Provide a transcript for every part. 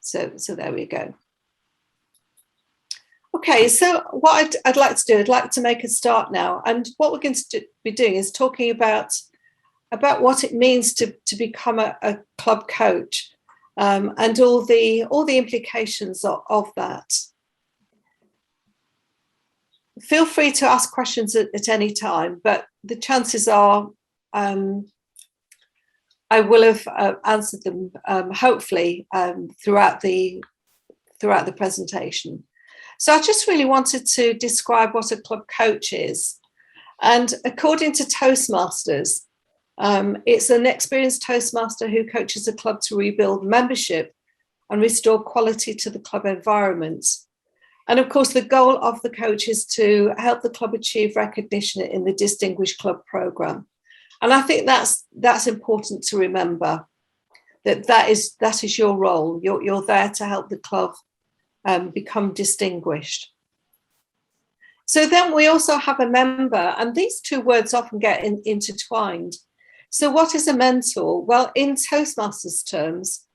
So there we go. Okay, so what I'd like to do, I'd like to make a start now. And what we're going to be doing is talking about what it means to become a club coach, and all the implications of that. Feel free to ask questions at any time, but the chances are I will have answered them hopefully throughout the presentation. So I just really wanted to describe what a club coach is. And according to Toastmasters, it's an experienced Toastmaster who coaches a club to rebuild membership and restore quality to the club environment. And of course, the goal of the coach is to help the club achieve recognition in the Distinguished Club Programme. And I think that's important to remember, that is your role. You're there to help the club become distinguished. So then we also have a member, and these two words often get intertwined. So what is a mentor? Well, in Toastmasters terms,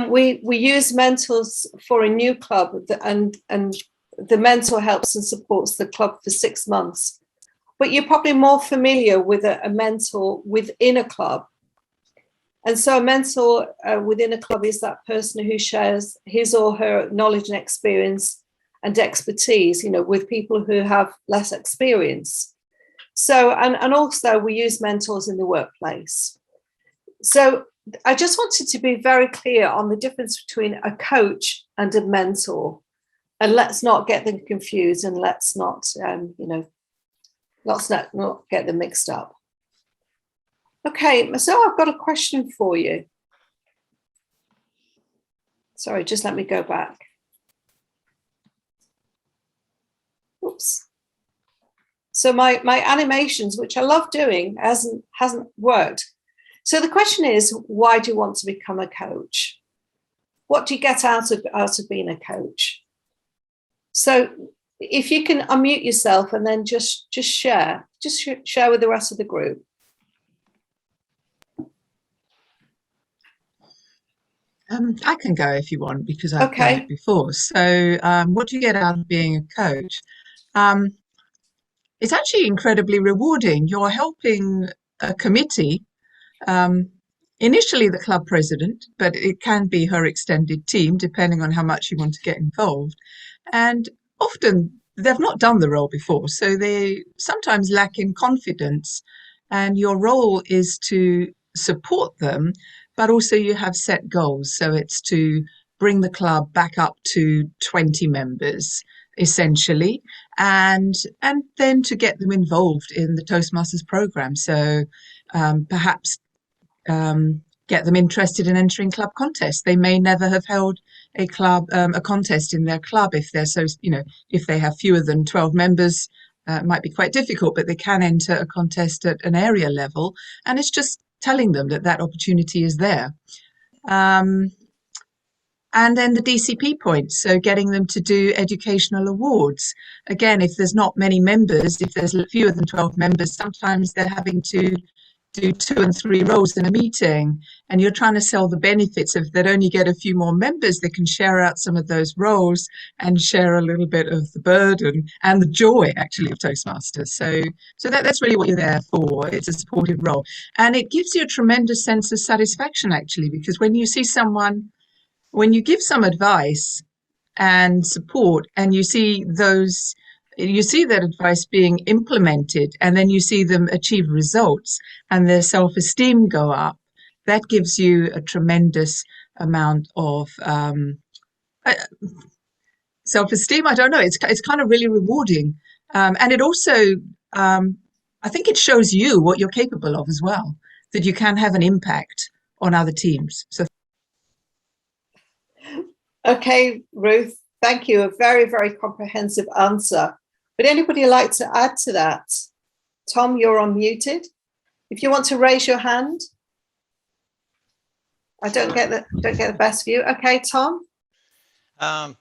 we use mentors for a new club, and the mentor helps and supports the club for 6 months. But you're probably more familiar with a mentor within a club. And so a mentor within a club is that person who shares his or her knowledge and experience and expertise, with people who have less experience. So, and also we use mentors in the workplace. So I just wanted to be very clear on the difference between a coach and a mentor. And let's not get them confused, and let's not, let's not get them mixed up. Okay, so I've got a question for you. Sorry, just let me go back. Oops. So my animations, which I love doing, hasn't worked. So the question is, why do you want to become a coach? What do you get out of being a coach? So if you can unmute yourself and then just share with the rest of the group. I can go if you want, because I've done it before. So what do you get out of being a coach? It's actually incredibly rewarding. You're helping a committee, initially the club president, but it can be her extended team, depending on how much you want to get involved. And often they've not done the role before, so they sometimes lack in confidence. And your role is to support them, but also you have set goals. So it's to bring the club back up to 20 members, essentially, and then to get them involved in the Toastmasters program. So perhaps get them interested in entering club contests. They may never have held a contest in their club if they're if they have fewer than 12 members. It might be quite difficult, but they can enter a contest at an area level, and it's just telling them that opportunity is there. And then the DCP points, so getting them to do educational awards. Again, if there's not many members, if there's fewer than 12 members, sometimes they're having to do 2 and 3 roles in a meeting, and you're trying to sell the benefits of that. Only get a few more members, they can share out some of those roles and share a little bit of the burden and the joy actually of Toastmasters. So that's really what you're there for. It's a supportive role, and it gives you a tremendous sense of satisfaction actually, because when you see someone, when you give some advice and support, and you see that advice being implemented, and then you see them achieve results and their self-esteem go up, that gives you a tremendous amount of self-esteem. I don't know, it's kind of really rewarding. And it also, I think it shows you what you're capable of as well, that you can have an impact on other teams. So. Okay, Ruth, thank you. A very, very comprehensive answer. Would anybody like to add to that? Tom, you're unmuted. If you want to raise your hand. I don't get the best view. Okay, Tom. The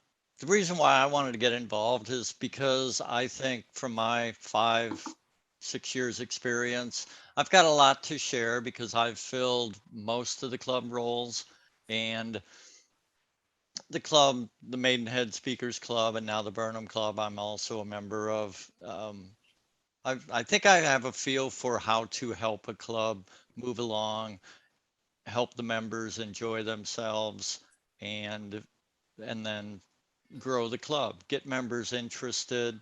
reason why I wanted to get involved is because I think from my 5-6 years experience, I've got a lot to share because I've filled most of the club roles, and the club, the Maidenhead Speakers Club, and now the Burnham Club, I'm also a member of. I think I have a feel for how to help a club move along, help the members enjoy themselves, and then grow the club, get members interested.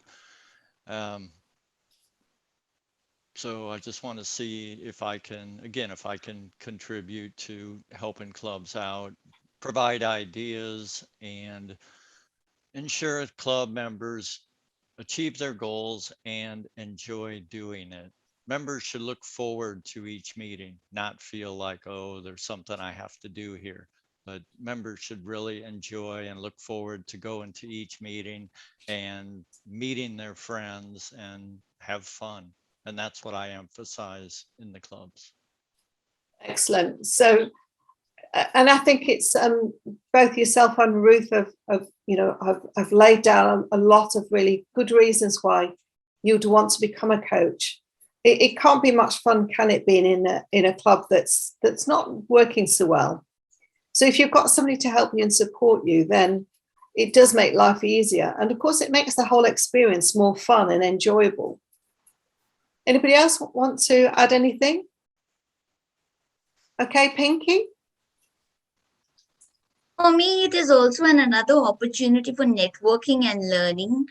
So I just want to see if I can, again, if I can contribute to helping clubs out, provide ideas, and ensure club members achieve their goals and enjoy doing it. Members should look forward to each meeting, not feel like, oh, there's something I have to do here. But members should really enjoy and look forward to going to each meeting and meeting their friends and have fun. And that's what I emphasize in the clubs. Excellent. So, and I think it's both yourself and Ruth have laid down a lot of really good reasons why you'd want to become a coach. It can't be much fun, can it, being in a club that's not working so well? So if you've got somebody to help you and support you, then it does make life easier. And of course, it makes the whole experience more fun and enjoyable. Anybody else want to add anything? Okay, Pinky? For me, it is also another opportunity for networking and learning,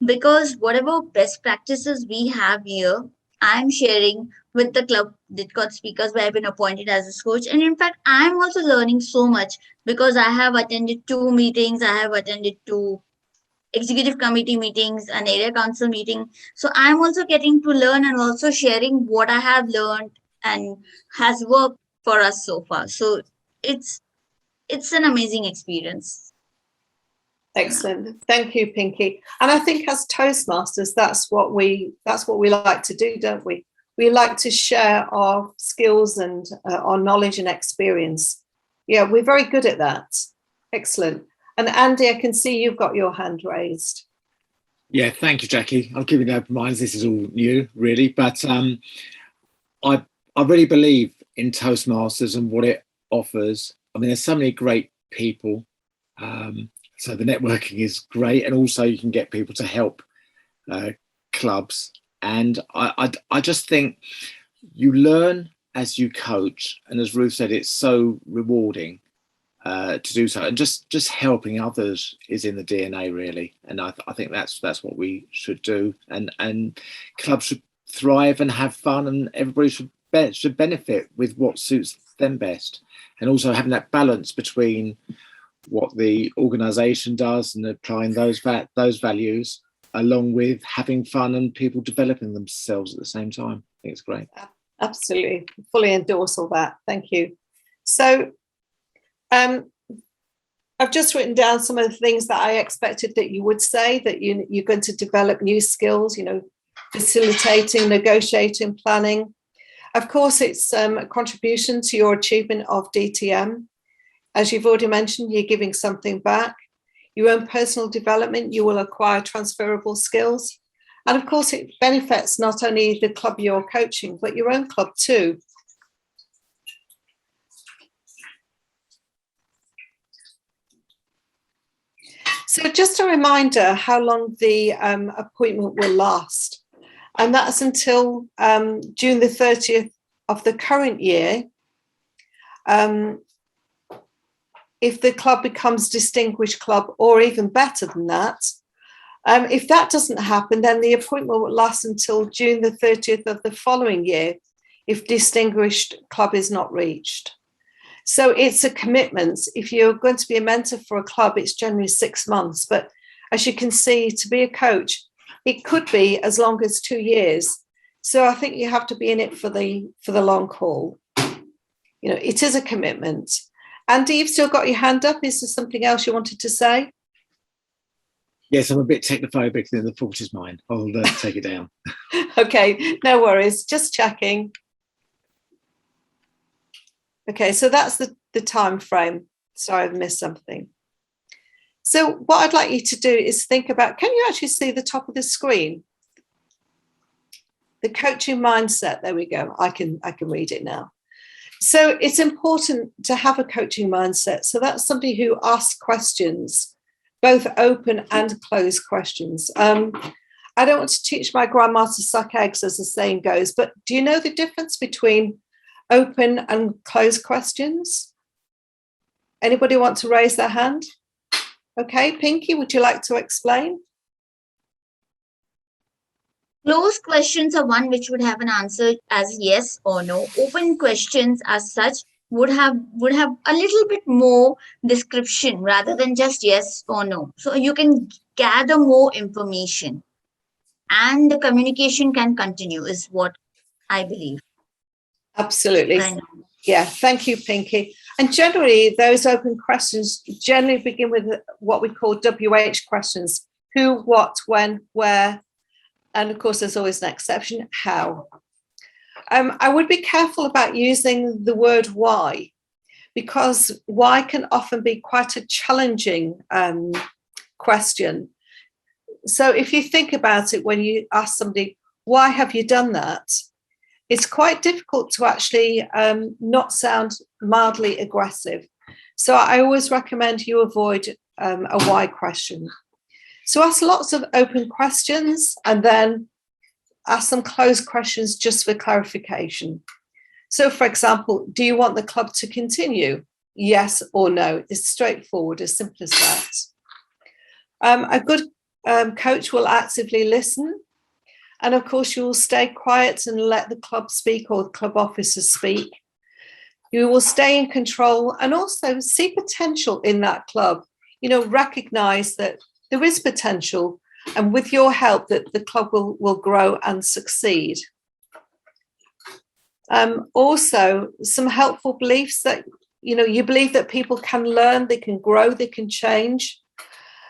because whatever best practices we have here, I'm sharing with the club Discord speakers where I've been appointed as a coach. And in fact, I'm also learning so much because I have attended 2 meetings. I have attended 2 executive committee meetings, an area council meeting. So I'm also getting to learn and also sharing what I have learned and has worked for us so far. So it's an amazing experience. Excellent. Thank you, Pinky. And I think as Toastmasters, that's what we like to do, don't we? We like to share our skills and our knowledge and experience. Yeah, we're very good at that. Excellent. And Andy, I can see you've got your hand raised. Yeah, thank you, Jackie. I'll give you the open minds. This is all new, really, but I really believe in Toastmasters and what it offers. I mean, there's so many great people. So the networking is great, and also you can get people to help clubs. And I just think you learn as you coach, and as Ruth said, it's so rewarding to do so. And just helping others is in the DNA, really. And I think that's what we should do. And clubs should thrive and have fun, and everybody should benefit with what suits them best. And also having that balance between what the organisation does and applying those values, along with having fun and people developing themselves at the same time. I think it's great. Absolutely, fully endorse all that. Thank you. So I've just written down some of the things that I expected that you would say, that you're going to develop new skills, facilitating, negotiating, planning. Of course, it's a contribution to your achievement of DTM. As you've already mentioned, you're giving something back. Your own personal development, you will acquire transferable skills. And of course, it benefits not only the club you're coaching, but your own club too. So just a reminder how long the appointment will last. And that's until June the 30th of the current year. If the club becomes distinguished club, or even better than that. If that doesn't happen, then the appointment will last until June the 30th of the following year, if distinguished club is not reached. So it's a commitment. If you're going to be a mentor for a club, it's generally 6 months. But as you can see, to be a coach, it could be as long as 2 years. So I think you have to be in it for the long haul. It is a commitment. Andy, you've still got your hand up. Is there something else you wanted to say? Yes, I'm a bit technophobic, and the fault is mine. I'll take it down. Okay, no worries. Just checking. Okay, so that's the time frame. Sorry, I've missed something. So what I'd like you to do is think about, can you actually see the top of the screen? The coaching mindset, there we go. I can read it now. So it's important to have a coaching mindset. So that's somebody who asks questions, both open and closed questions. I don't want to teach my grandma to suck eggs, as the saying goes, but do you know the difference between open and closed questions? Anybody want to raise their hand? Okay, Pinky, would you like to explain? Closed questions are one which would have an answer as yes or no. Open questions as such would have a little bit more description rather than just yes or no. So you can gather more information and the communication can continue is what I believe. Absolutely. Kind of. Yeah, thank you, Pinky. And generally, those open questions generally begin with what we call WH questions: who, what, when, where, and of course, there's always an exception: how. I would be careful about using the word why, because why can often be quite a challenging question. So if you think about it, when you ask somebody, why have you done that? It's quite difficult to actually not sound mildly aggressive. So I always recommend you avoid a why question. So ask lots of open questions and then ask some closed questions just for clarification. So for example, do you want the club to continue? Yes or no. It's straightforward, as simple as that. A good coach will actively listen. And of course, you will stay quiet and let the club speak or the club officers speak. You will stay in control and also see potential in that club. You know, recognize that there is potential, and with your help that the club will grow and succeed. Also, some helpful beliefs that, you know, you believe that people can learn, they can grow, they can change.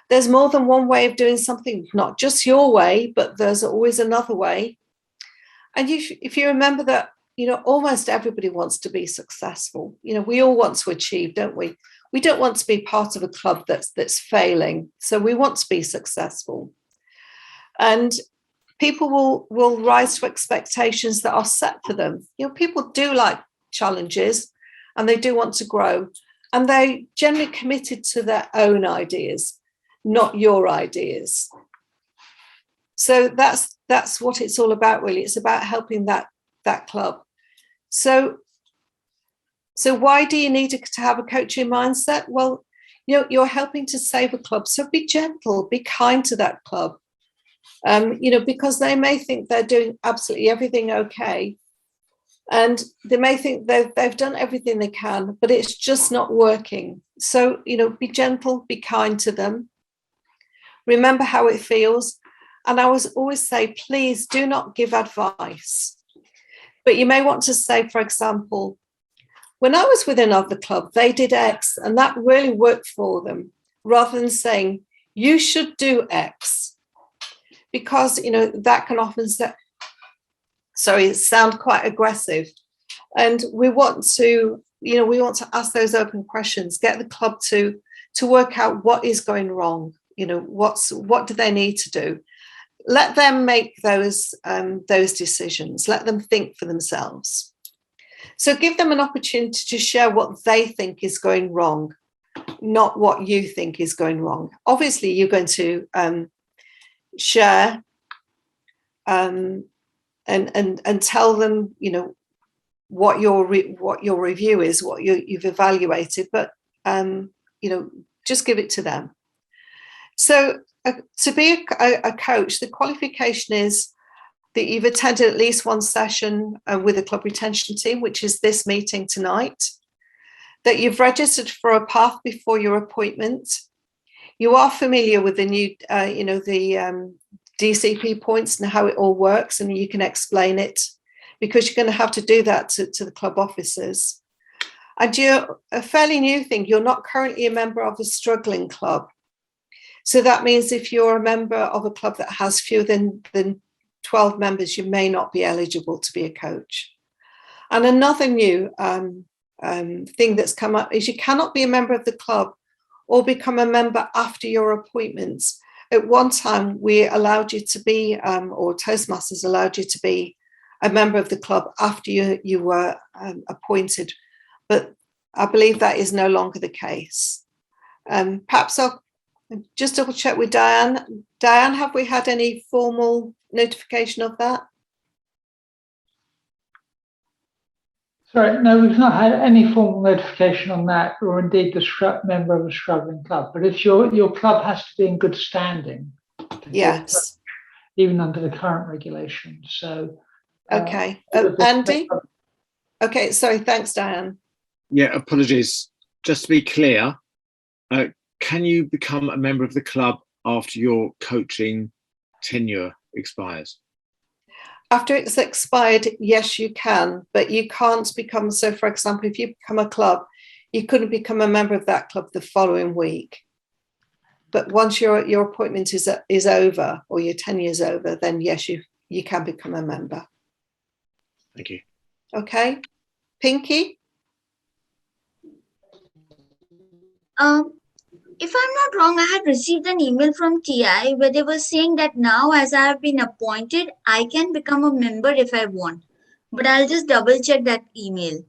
There's more than one way of doing something, not just your way, but there's always another way. And if you remember that, you know, almost everybody wants to be successful. You know, we all want to achieve, don't we? We don't want to be part of a club that's failing. So we want to be successful. And people will rise to expectations that are set for them. You know, people do like challenges and they do want to grow. And they're generally committed to their own ideas, not your ideas. So that's what it's all about, really. It's about helping that club. So why do you need to have a coaching mindset? Well, you know, you're helping to save a club. So be gentle, be kind to that club. You know, because they may think they're doing absolutely everything okay. And they may think they've done everything they can, but it's just not working. So, you know, be gentle, be kind to them. Remember how it feels. And I always say, please do not give advice. But you may want to say, for example, when I was with another club, they did X and that really worked for them, rather than saying, you should do X. Because, you know, that can often sound quite aggressive. And we want to, you know, we want to ask those open questions, get the club to work out what is going wrong. You know, what do they need to do? Let them make those decisions. Let them think for themselves. So give them an opportunity to share what they think is going wrong, not what you think is going wrong. Obviously, you're going to share and tell them, you know, what your review is, what you've evaluated, but you know, just give it to them. So to be a coach, the qualification is that you've attended at least one session with a club retention team, which is this meeting tonight, that you've registered for a path before your appointment. You are familiar with the new, you know, the DCP points and how it all works, and you can explain it, because you're going to have to do that to the club officers. And you're a fairly new thing. You're not currently a member of a struggling club. So that means if you're a member of a club that has fewer than 12 members, you may not be eligible to be a coach. And another new thing that's come up is you cannot be a member of the club or become a member after your appointments. At one time, we allowed you to be, or Toastmasters allowed you to be a member of the club after you were appointed but I believe that is no longer the case. Perhaps I'll just double check with Diane. Diane, have we had any formal notification of that? Sorry, no, we've not had any formal notification on that, or indeed the member of a struggling club. But if your club has to be in good standing, Yes. even under the current regulations. So, okay, Andy. Okay, sorry. Thanks, Diane. Yeah, apologies. Just to be clear, can you become a member of the club after your coaching tenure expires? After it's expired, yes, you can, but you can't become, so for example, if you become a club, you couldn't become a member of that club the following week. But once your appointment is over, or your tenure is over, then yes, you can become a member. Thank you. Okay. Pinky? If I'm not wrong, I had received an email from TI where they were saying that now, as I have been appointed, I can become a member if I want. But I'll just double check that email.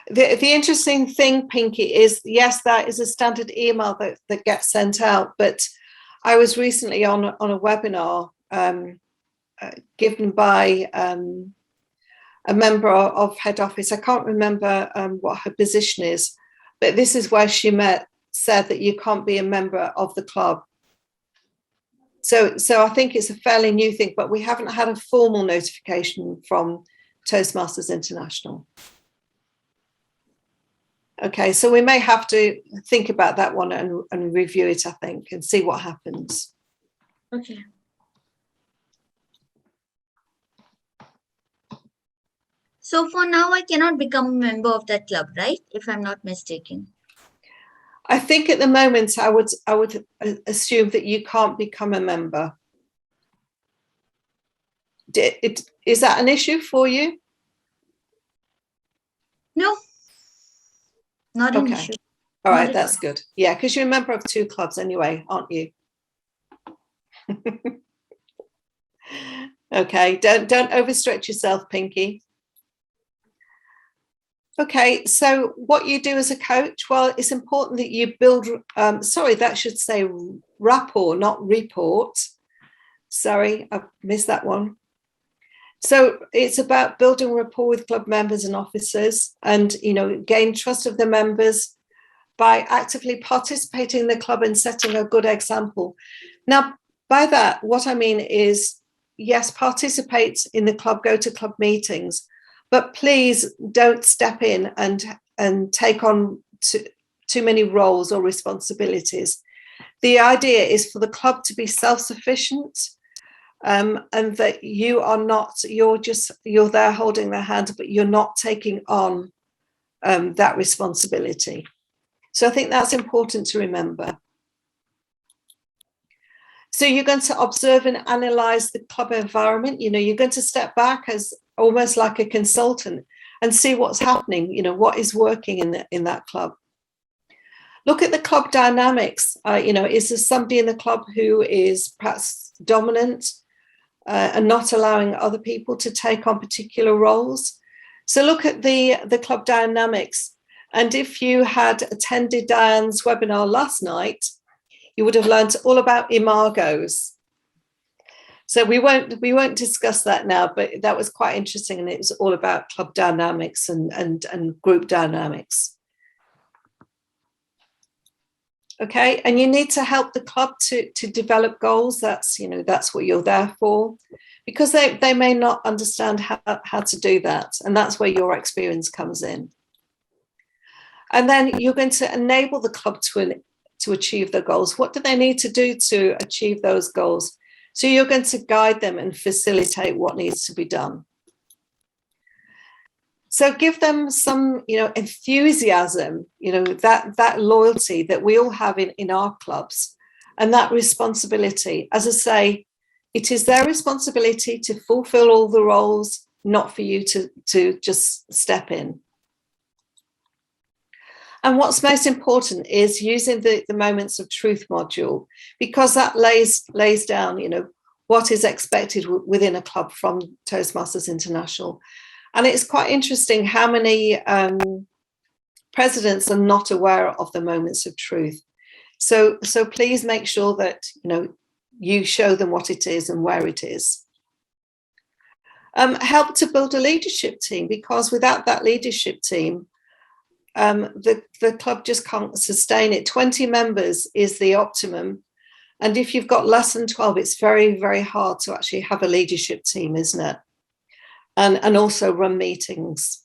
The interesting thing, Pinky, is yes, that is a standard email that gets sent out. But I was recently on a webinar given by a member of head office. I can't remember what her position is, but this is where she said that you can't be a member of the club. So I think it's a fairly new thing, but we haven't had a formal notification from Toastmasters International. Okay, so we may have to think about that one and review it, I think, and see what happens. Okay. So for now, I cannot become a member of that club, right? If I'm not mistaken. I think at the moment I would assume that you can't become a member. Is that an issue for you? No, not an issue. All right, that's good. Yeah, because you're a member of 2 clubs anyway, aren't you? Okay, don't overstretch yourself, Pinky. Okay, so what you do as a coach, well, it's important that you build, sorry, that should say rapport, not report. Sorry, I missed that one. So it's about building rapport with club members and officers and, gain trust of the members by actively participating in the club and setting a good example. Now, by that, what I mean is, yes, participate in the club, go to club meetings, but please don't step in and take on too many roles or responsibilities. The idea is for the club to be self-sufficient, and that you're there holding their hand, but you're not taking on that responsibility. So I think that's important to remember. So you're going to observe and analyze the club environment. You're going to step back as almost like a consultant and see what's happening, what is working in that club. Look at the club dynamics. Is there somebody in the club who is perhaps dominant and not allowing other people to take on particular roles? So look at the club dynamics. And if you had attended Diane's webinar last night, you would have learned all about imagos. So we won't discuss that now, but that was quite interesting, and it was all about club dynamics and group dynamics. Okay, and you need to help the club to develop goals. That's what you're there for, because they may not understand how to do that, and that's where your experience comes in. And then you're going to enable the club to achieve their goals. What do they need to do to achieve those goals? So you're going to guide them and facilitate what needs to be done. So give them some, enthusiasm, that loyalty that we all have in our clubs, and that responsibility. As I say, it is their responsibility to fulfill all the roles, not for you to just step in. And what's most important is using the moments of truth module, because that lays down, what is expected within a club from Toastmasters International. And it's quite interesting how many presidents are not aware of the moments of truth. So please make sure that, you know, you show them what it is and where it is. Help to build a leadership team, because without that leadership team, the club just can't sustain it. 20 members is the optimum. And if you've got less than 12, it's very, very hard to actually have a leadership team, isn't it? And also run meetings.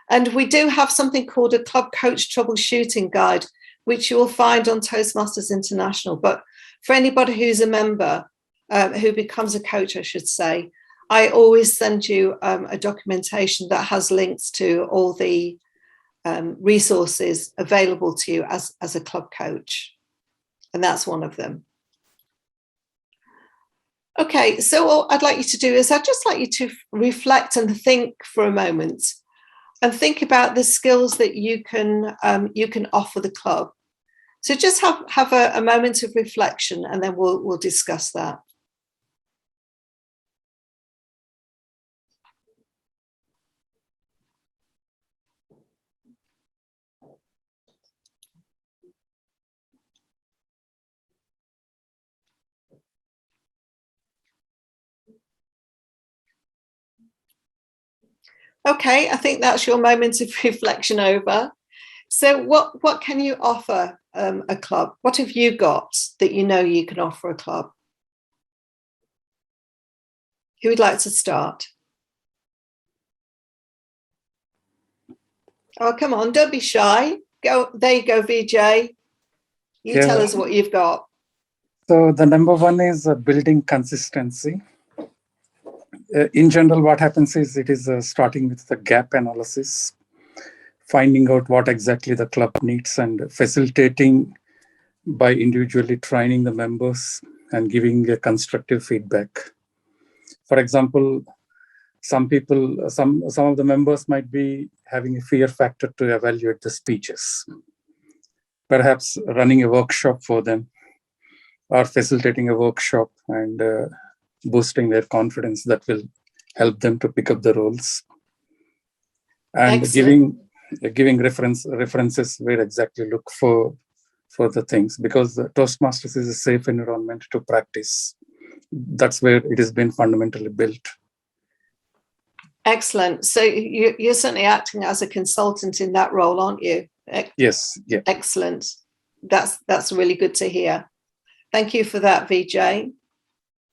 And we do have something called a club coach troubleshooting guide, which you will find on Toastmasters International. But for anybody who's a member, who becomes a coach, I should say, I always send you a documentation that has links to all the resources available to you as a club coach. And that's one of them. Okay, so what I'd like you to do is I'd just like you to reflect and think for a moment and think about the skills that you can offer the club. So just have a moment of reflection, and then we'll discuss that. Okay, I think that's your moment of reflection over. So what can you offer a club? What have you got that you know you can offer a club? Who would like to start? Oh, come on, don't be shy. Go, there you go, VJ. You tell us what you've got. So the number one is building consistency. In general, what happens is it is starting with the gap analysis, finding out what exactly the club needs, and facilitating by individually training the members and giving a constructive feedback. For example, some of the members might be having a fear factor to evaluate the speeches. Perhaps running a workshop for them, or facilitating a workshop and boosting their confidence, that will help them to pick up the roles. And Excellent. giving references where exactly look for the things, because the Toastmasters is a safe environment to practice. That's where it has been fundamentally built. Excellent. So you're certainly acting as a consultant in that role, aren't you? Yes. Yeah. Excellent. That's really good to hear. Thank you for that, VJ.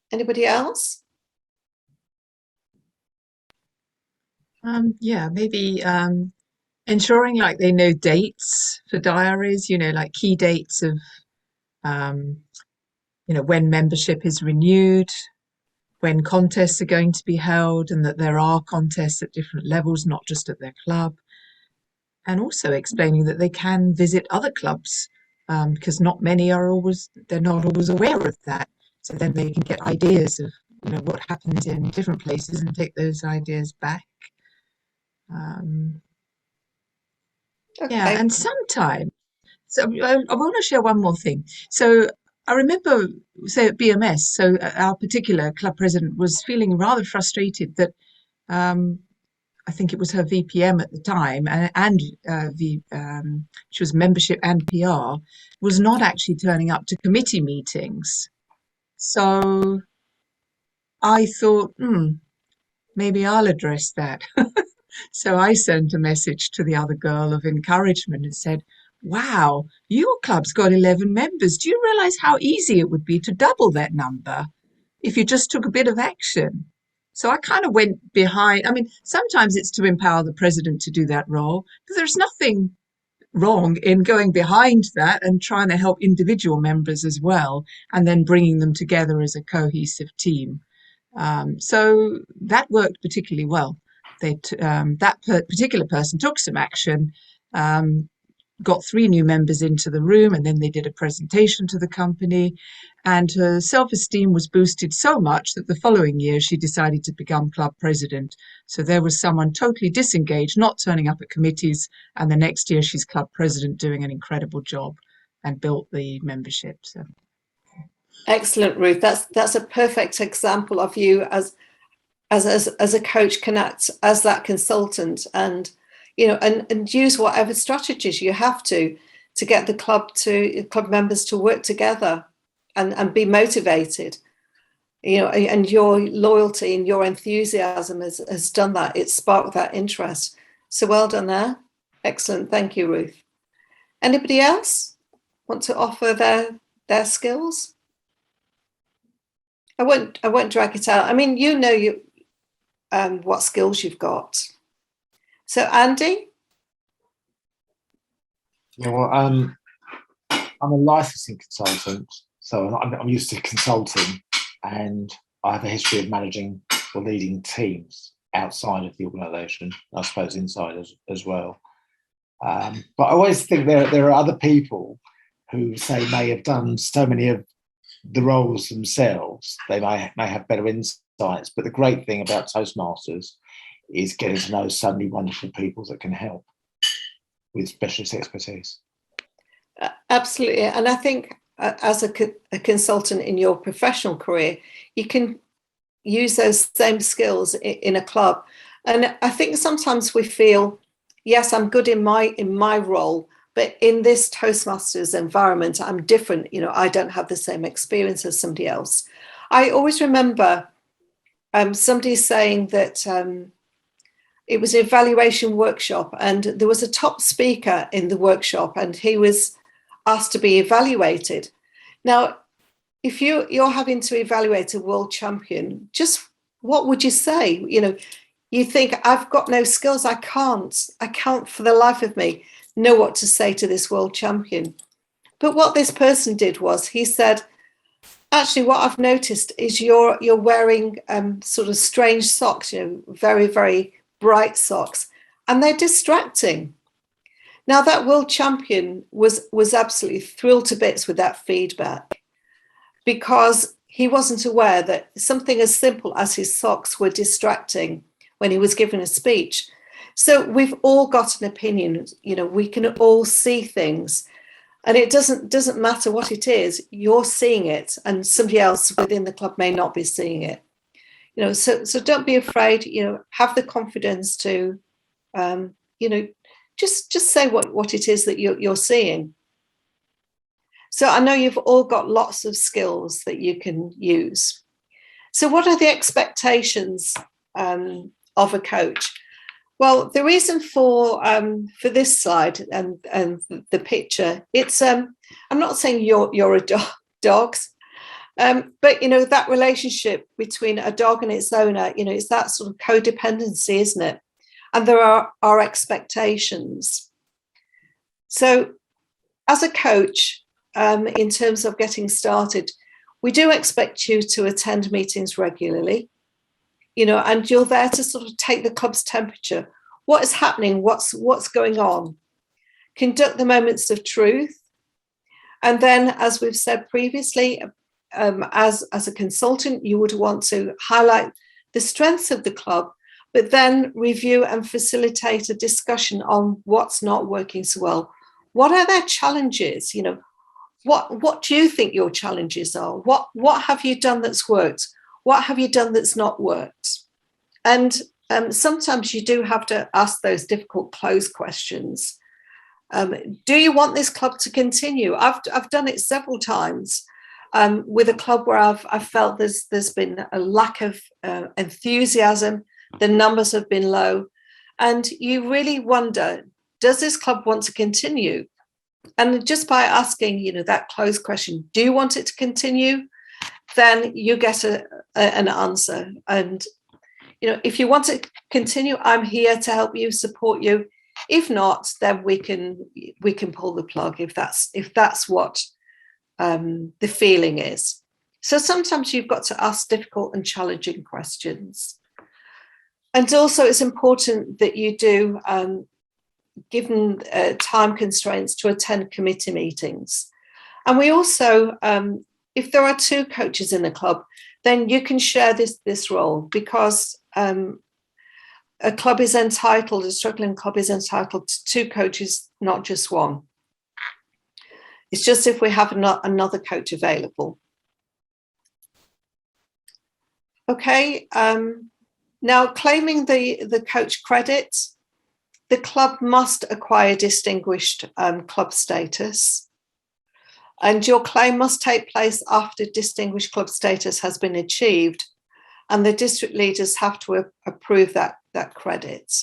Anybody else? Yeah, maybe ensuring like they know dates for diaries, you know, like key dates of, you know, when membership is renewed, when contests are going to be held, and that there are contests at different levels, not just at their club. And also explaining that they can visit other clubs, because not many are always, they're not always aware of that. So then they can get ideas of, you know, what happens in different places and take those ideas back. Okay. Yeah, and sometimes, so I want to share one more thing. So I remember, say at BMS, so our particular club president was feeling rather frustrated that I think it was her VPM at the time, and she was membership and PR, was not actually turning up to committee meetings. So I thought, maybe I'll address that. So I sent a message to the other girl of encouragement and said, wow, your club's got 11 members. Do you realize how easy it would be to double that number if you just took a bit of action? So I kind of went behind. I mean, sometimes it's to empower the president to do that role, but there's nothing wrong in going behind that and trying to help individual members as well, and then bringing them together as a cohesive team. So that worked particularly well. That particular person took some action, got 3 new members into the room, and then they did a presentation to the company, and her self-esteem was boosted so much that the following year she decided to become club president. So there was someone totally disengaged, not turning up at committees, and the next year she's club president, doing an incredible job and built the membership. So Excellent, Ruth. That's a perfect example of you as a coach can act as that consultant, and and use whatever strategies you have to get the club members to work together and be motivated. And your loyalty and your enthusiasm has done that. It's sparked that interest. So well done there. Excellent. Thank you, Ruth. Anybody else want to offer their skills? I won't drag it out. I mean, what skills you've got. So Andy? Yeah, well, I'm a licensing consultant, so I'm used to consulting, and I have a history of managing or leading teams outside of the organisation, I suppose inside as well. But I always think there are other people who may have done so many of the roles themselves. They may have better insights, but the great thing about Toastmasters is getting to know so many wonderful people that can help with specialist expertise. Absolutely. And I think as a consultant in your professional career, you can use those same skills in a club. And I think sometimes we feel, yes, I'm good in my role, but in this Toastmasters environment, I'm different. I don't have the same experience as somebody else. I always remember somebody saying that it was an evaluation workshop, and there was a top speaker in the workshop, and he was asked to be evaluated. Now, if you're having to evaluate a world champion, just what would you say? You think, I've got no skills. I can't for the life of me know what to say to this world champion. But what this person did was he said, actually, what I've noticed is you're wearing sort of strange socks, very, very bright socks, and they're distracting. Now, that world champion was absolutely thrilled to bits with that feedback, because he wasn't aware that something as simple as his socks were distracting when he was giving a speech. So we've all got an opinion, we can all see things, and it doesn't matter what it is, you're seeing it, and somebody else within the club may not be seeing it. So don't be afraid, have the confidence to, just say what it is that you're seeing. So I know you've all got lots of skills that you can use. So what are the expectations of a coach? Well, the reason for this slide and the picture, it's I'm not saying you're a dogs, but that relationship between a dog and its owner, it's that sort of codependency, isn't it? And there are expectations. So as a coach, in terms of getting started, we do expect you to attend meetings regularly, and you're there to sort of take the club's temperature. What is happening? What's going on? Conduct the moments of truth. And then, as we've said previously, as a consultant, you would want to highlight the strengths of the club, but then review and facilitate a discussion on what's not working so well. What are their challenges? What do you think your challenges are? What have you done that's worked? What have you done that's not worked? And sometimes you do have to ask those difficult close questions. Do you want this club to continue? I've done it several times with a club where I've felt there's been a lack of enthusiasm. The numbers have been low, and you really wonder, does this club want to continue? And just by asking, that closed question, do you want it to continue? Then you get an answer. And, if you want to continue, I'm here to help you, support you. If not, then we can pull the plug if that's what the feeling is. So sometimes you've got to ask difficult and challenging questions. And also it's important that you do, given time constraints, to attend committee meetings. And we also, if there are two coaches in a club, then you can share this role, because a struggling club is entitled to two coaches, not just one. It's just if we have another coach available. Okay, now claiming the coach credit. the club must acquire distinguished club status, and your claim must take place after distinguished club status has been achieved, and the district leaders have to approve that credit.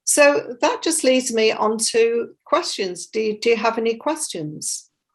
So that just leads me on to questions. Do you have any questions?